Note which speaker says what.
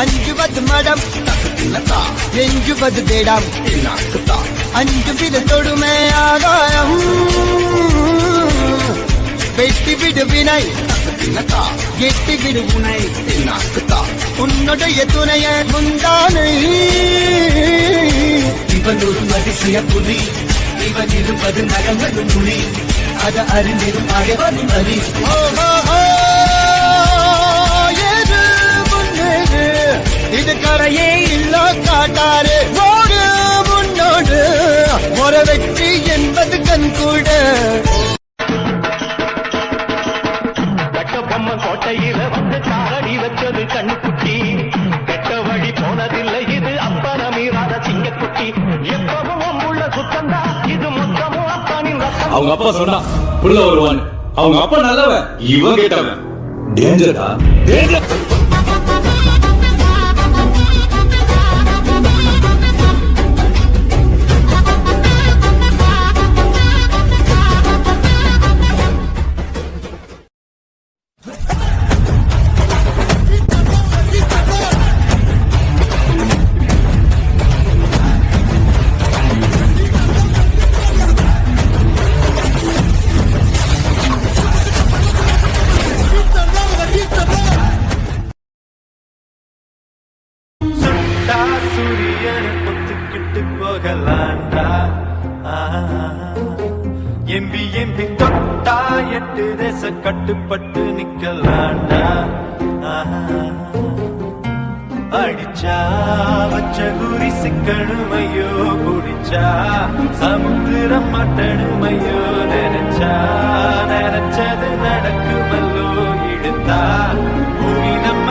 Speaker 1: அஞ்சுவது மடம் எஞ்சுவது தேடம் அஞ்சு வித தொடுமை ஆகாயம் வெட்டி விடு வினை எட்டி விடு உனை உன்னுடைய துணைய முந்தானை
Speaker 2: இவன் ஒரு அதிசய புலி இவன் இருப்பது நகங்கள் புலி அத அறிந்திடும் அழவன் அறி
Speaker 1: இது கரையே இல்ல காட்டாரு ஓடு முன்னோடு ஒரு வெற்றி என்பது கண் கூட
Speaker 3: கட்டபொம்மன் கோட்டையில வந்து காரடி வச்சது கண்ணுக்குட்டி கெட்ட வழி போனதில்லை இது அப்பன மீறாத சிங்கக்குட்டி எப்பவும் உள்ள சுத்தந்தா இது மொத்தமும் அப்பனின் ரத்தம்.
Speaker 4: அவங்க அப்பா சொன்னா புள்ள வருவான். அவங்க அப்பா நல்லவன், இவன் கேட்டவன். டேஞ்சரா டேஞ்சர்.
Speaker 5: சூரியனை ஒத்துக்கிட்டு போகலாண்டா எம்பி எம்பி தொட்டா 8 தேச கட்டுப்பட்டு நிக்கலாண்டா அடிச்சா வச்ச குறி சிக்கணுமையோ குடிச்சா சமுத்திரம் மட்டணுமையோ நினைச்சா நினைச்சது நடக்குமல்லோ இழுத்தா பூமி நம்ம